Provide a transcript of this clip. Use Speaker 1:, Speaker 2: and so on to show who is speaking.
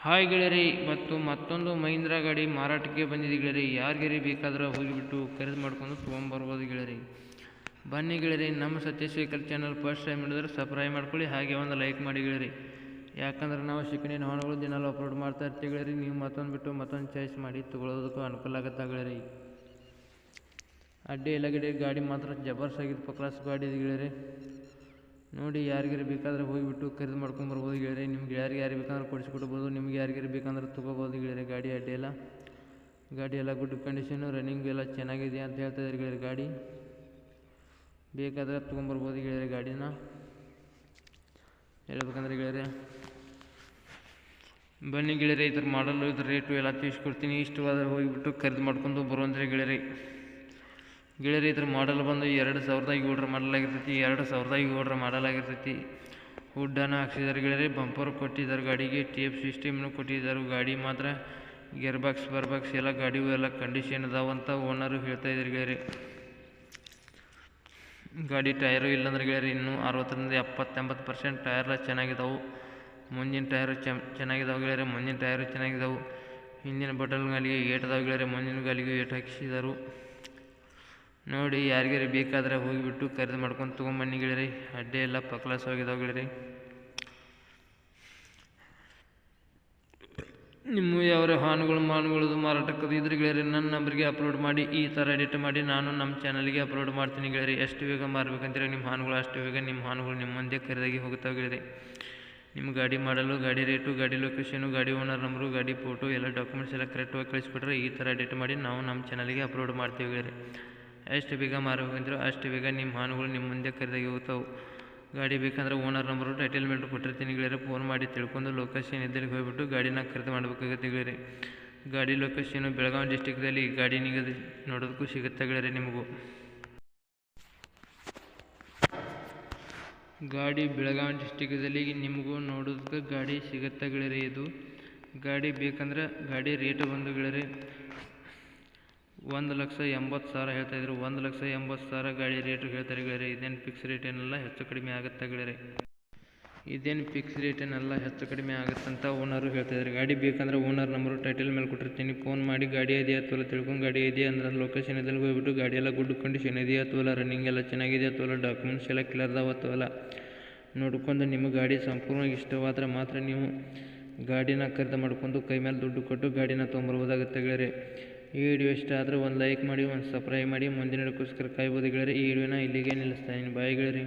Speaker 1: Hi ಗೆಳೆಯರಿ, ಇವತ್ತು ಮತ್ತೊಂದು ಮಹೀಂದ್ರ ಗಾಡಿ ಮಾರಾಟಕ್ಕೆ ಬಂದಿದೆ ಗೆಳೆಯರಿ. ಯಾರಿಗಾರಿ ಬೇಕಾದ್ರೆ ಹೋಗಿಬಿಟ್ಟು ಖರೀದಿ ಮಾಡ್ಕೊಂಡು ತೊಗೊಂಬರ್ಬೋದು ಗೆಳೆಯರಿ. ಬನ್ನಿ ಗೆಳೆಯರಿ, ನಮ್ಮ ಸತ್ಯ ಸೈಕಲ್ ಚಾನಲ್ ಫಸ್ಟ್ ಟೈಮ್ ನೋಡಿದ್ರೆ ಸಬ್ಸ್ಕ್ರೈಬ್ ಮಾಡ್ಕೊಳ್ಳಿ, ಹಾಗೆ ಒಂದು ಲೈಕ್ ಮಾಡಿ ಗೆಳೆಯರಿ. ಯಾಕಂದ್ರೆ ನಾವು ಶಿಕ್ಷಣ ಹೊಣಗಳು ದಿನಾಲು ಅಪ್ಲೋಡ್ ಮಾಡ್ತಾ ಇರ್ತೀವಿ ಗೆಳೆಯರಿ. ನೀವು ಮತ್ತೊಂದು ಬಿಟ್ಟು ಮತ್ತೊಂದು ಚಾಯ್ಸ್ ಮಾಡಿ ತೊಗೊಳೋದಕ್ಕೂ ಅನುಕೂಲ ಆಗುತ್ತೆ ಗೆಳೆಯರಿ. ಅಡ್ಡಿ ಇಲ್ಲ ಗೆಳೆಯರಿ, ಗಾಡಿ ಮಾತ್ರ ಜಬರ್ದಸ್ತ್ ಆಗಿದ್ದು ಕ್ಲಾಸ್ ಗಾಡಿ ಇದೆ ಗೆಳೆಯರಿ. ನೋಡಿ, ಯಾರಿಗಾರು ಬೇಕಾದ್ರೆ ಹೋಗಿಬಿಟ್ಟು ಖರೀದಿ ಮಾಡ್ಕೊಂಬರ್ಬೋದು ಗೆಳೆಯರಿ. ನಿಮ್ಗೆ ಯಾರಿಗೆ ಬೇಕಂದ್ರೆ ಕೊಡಿಸ್ಕೊಡ್ಬೋದು, ನಿಮ್ಗೆ ಯಾರಿಗಾರು ಬೇಕಂದ್ರೆ ತೊಗೋಬೋದು ಗೆಳೆಯರಿ. ಗಾಡಿ ಗಾಡಿ ಎಲ್ಲ ಗುಡ್ ಕಂಡೀಷನು, ರನ್ನಿಂಗ್ ಎಲ್ಲ ಚೆನ್ನಾಗಿದೆ ಅಂತ ಹೇಳ್ತಾ ಇದ್ದಾರೆ ಗೆಳೆಯರಿ. ಗಾಡಿ ಬೇಕಾದರೆ ತೊಗೊಂಬರ್ಬೋದು ಗೆಳೆಯರಿ. ಗಾಡಿನ ಹೇಳ್ಬೇಕಂದ್ರೆ ಗೆಳೆಯರಿ, ಬನ್ನಿ ಗೆಳೆಯರಿ, ಇದ್ರ ಮಾಡಲು ಇದ್ರ ರೇಟು ಎಲ್ಲ ತಿಳಿಸ್ಕೊಡ್ತೀನಿ. ಇಷ್ಟವಾದರೆ ಹೋಗಿಬಿಟ್ಟು ಖರೀದಿ ಮಾಡ್ಕೊಂಡು ಬರುವಂದ್ರೆ ಗೆಳೆಯರಿ. ಇದ್ರ ಮಾಡಲ್ ಬಂದು 2007ರ ಮಾಡಲ್ ಆಗಿರ್ತೈತಿ. 2007ರ ಮಾಡಲ್ ಆಗಿರ್ತೈತಿ. ಹುಡ್ಡನ್ನು ಹಾಕ್ಸಿದ್ದಾರೆ ಗೆಳೆಯರಿ. ಬಂಪರ್ ಕೊಟ್ಟಿದ್ದಾರೆ ಗಾಡಿಗೆ, ಟೇಪ್ ಸಿಸ್ಟಮ್ನು ಕೊಟ್ಟಿದ್ದಾರೆ. ಗಾಡಿ ಮಾತ್ರ ಗೇರ್ ಬಾಕ್ಸ್ ಬರ್ಬಾಕ್ಸ್ ಎಲ್ಲ ಗಾಡಿಗೂ ಎಲ್ಲ ಕಂಡೀಷನ್ ಅದಾವಂತ ಓನರು ಹೇಳ್ತಾ ಇದ್ದಾರೆ ಗೆಳೆಯರಿ. ಗಾಡಿ ಟೈರು ಇಲ್ಲಾಂದ್ರೆ ಗೆಳೆಯರಿ ಇನ್ನೂ 60ರಿಂದ 70-80% ಟೈರ್ಲ ಚೆನ್ನಾಗಿದ್ದಾವೆ. ಮುಂದಿನ ಟೈರು ಚೆನ್ನಾಗಿದ್ದಾವೆ ಗೆಳೆಯರಿ. ಮುಂದಿನ ಟೈರು ಚೆನ್ನಾಗಿದ್ದಾವೆ. ಹಿಂದಿನ ಬಟಲ್ ಗಾಲಿಗೆ ಏಟದಾವೆ ಗೆಳೆಯರಿ. ಮುಂದಿನ ಗಾಲಿಗೆ ಏಟ್ ಹಾಕಿಸಿದರು. ನೋಡಿ, ಯಾರಿಗಾರು ಬೇಕಾದರೆ ಹೋಗಿಬಿಟ್ಟು ಖರೀದಿ ಮಾಡ್ಕೊಂಡು ತೊಗೊಂಬನ್ನಿ ಗೆಳೆಯರಿ. ಅಡ್ಡೆ ಎಲ್ಲ ಪಕ್ಲಾಸ್ ಹೋಗಿದ್ದಾವೆ ಗೆಳೆಯರಿ. ನಿಮ್ಮ ಯಾವ ಹಾನುಗಳದು ಮಾರಾಟಕ್ಕದು ಇದ್ರೆ ಗೆಳೆಯರಿ ನನ್ನ ನಂಬರ್ಗೆ ಅಪ್ಲೋಡ್ ಮಾಡಿ. ಈ ಥರ ಎಡಿಟ್ ಮಾಡಿ ನಾನು ನಮ್ಮ ಚಾನಲ್ಗೆ ಅಪ್ಲೋಡ್ ಮಾಡ್ತೀನಿ ಗೆಳೆಯರಿ. ಎಷ್ಟು ಬೇಗ ಮಾರಬೇಕಂತೀರ ನಿಮ್ಮ ಹಾನುಗಳು ಅಷ್ಟು ಬೇಗ ನಿಮ್ಮ ಹಾನುಗಳು ನಿಮ್ಮ ಮುಂದೆ ಖರೀದಾಗಿ ಹೋಗುತ್ತಾವೆ ಗೆಳೆಯರಿ. ನಿಮ್ಮ ಗಾಡಿ ಮಾಡಲು, ಗಾಡಿ ರೇಟು, ಗಾಡಿ ಲೊಕೇಶನು, ಗಾಡಿ ಓನರ್ ನಂಬರು, ಗಾಡಿ ಫೋಟೋ ಎಲ್ಲ ಡಾಕ್ಯುಮೆಂಟ್ಸ್ ಎಲ್ಲ ಕರೆಕ್ಟಾಗಿ ಕಳಿಸ್ಕೊಟ್ರೆ ಈ ಥರ ಎಡಿಟ್ ಮಾಡಿ ನಾವು ನಮ್ಮ ಚಾನಲ್ಗೆ ಅಪ್ಲೋಡ್ ಮಾಡ್ತೀವಿ ಗೆಳೆಯರಿ. ಎಷ್ಟು ಬೇಗ ಮಾರಬೇಕಂತೀರೋ ಅಷ್ಟು ಬೇಗ ನಿಮ್ಮ ಹಾನುಗಳು ನಿಮ್ಮ ಮುಂದೆ ಖರೀದಾಗಿ ಹೋಗ್ತಾವೆ. ಗಾಡಿ ಬೇಕಂದ್ರೆ ಓನರ್ ನಂಬರು ಟೈಟಲ್ಮೆಂಟ್ ಕೊಟ್ಟಿರ್ತೀನಿ ಗೆಳೆಯರಿ. ಫೋನ್ ಮಾಡಿ ತಿಳ್ಕೊಂಡು ಲೊಕೇಶನ್ ಇದ್ದಲ್ಲಿ ಹೋಗ್ಬಿಟ್ಟು ಗಾಡಿನ ಖರೀದಿ ಮಾಡಬೇಕಾಗುತ್ತೆ ಗೆಳೆಯರಿ. ಗಾಡಿ ಲೊಕೇಶನು ಬೆಳಗಾವಿ ಡಿಸ್ಟಿಕ್ದಲ್ಲಿ ಗಾಡಿ ನಿಗದಿ ನೋಡೋದಕ್ಕೂ ಸಿಗುತ್ತೆ ಗೆಳೆಯರಿ. ನಿಮಗೂ ಗಾಡಿ ಬೆಳಗಾವಿ ಡಿಸ್ಟಿಕ್ದಲ್ಲಿ ನಿಮಗೂ ನೋಡೋದಕ್ಕೆ ಗಾಡಿ ಸಿಗುತ್ತೆ ಗೆಳೆಯರಿ. ಇದು ಗಾಡಿ ಬೇಕಂದ್ರೆ ಗಾಡಿ ರೇಟು ಬಂದು ಗೆಳೆಯರಿ 1,80,000 ಹೇಳ್ತಾಯಿದ್ರು. 1,80,000 ಗಾಡಿ ರೇಟು ಹೇಳ್ತಾರೆ ಗೆಳೆಯರಿ. ಇದೇನು ಫಿಕ್ಸ್ ರೇಟ್ ಏನೆಲ್ಲ ಹೆಚ್ಚು ಕಡಿಮೆ ಆಗುತ್ತೆ ಗೆಳೆಯರಿ. ಇದೇನು ಫಿಕ್ಸ್ ರೇಟ್ ಏನೆಲ್ಲ ಹೆಚ್ಚು ಕಡಿಮೆ ಆಗುತ್ತಂತ ಓನರು ಹೇಳ್ತಾಯಿದ್ದಾರೆ. ಗಾಡಿ ಬೇಕಂದ್ರೆ ಓನರ್ ನಂಬರು ಟೈಟಲ್ ಮೇಲೆ ಕೊಟ್ಟಿರ್ತೀನಿ. ಫೋನ್ ಮಾಡಿ ಗಾಡಿ ಇದೆಯಾ ಅಥವಾ ತಿಳ್ಕೊಂಡು ಗಾಡಿ ಇದೆಯಾ ಅಂದ್ರೆ ಲೊಕೇಶನ್ ಇದ್ದಲ್ಲಿ ಹೋಗ್ಬಿಟ್ಟು ಗಾಡಿ ಎಲ್ಲ ಗುಡ್ ಕಂಡೀಷನ್ ಇದೆಯಾ ಅಥವಾ ರನ್ನಿಂಗ್ ಎಲ್ಲ ಚೆನ್ನಾಗಿದೆ ಅಥವಾ ಡಾಕ್ಯುಮೆಂಟ್ಸ್ ಎಲ್ಲ ಕ್ಲಿಯರ್ ಅದಾವ ಅಥವಾ ನೋಡ್ಕೊಂಡು ನಿಮ್ಮ ಗಾಡಿ ಸಂಪೂರ್ಣವಾಗಿ ಇಷ್ಟವಾದರೆ ಮಾತ್ರ ನೀವು ಗಾಡಿನ ಖರೀದಿ ಮಾಡ್ಕೊಂಡು ಕೈ ಮೇಲೆ ದುಡ್ಡು ಕೊಟ್ಟು ಗಾಡಿನ ತೊಗೊಂಬರ್ಬೋದಾಗುತ್ತೆ ಗೆಳೆಯರಿ. ಈ ವಿಡಿಯೋ ಇಷ್ಟ ಆದರೆ ಒಂದು ಲೈಕ್ ಮಾಡಿ, ಒಂದು ಸಬ್ಸ್ಕ್ರೈಬ್ ಮಾಡಿ. ಮುಂದಿನ ವಿಡಿಯೋಕ್ಕೋಸ್ಕರ ಕಾಯ್ಬೋದು ಗೆಳೆಯರಿ. ಈ ವಿಡಿಯೋನ ಇಲ್ಲಿಗೆ ನಿಲ್ಲಿಸ್ತಾ ಇದ್ದೀನಿ. ಬಾಯ್ ಗೆಳೆಯರಿ.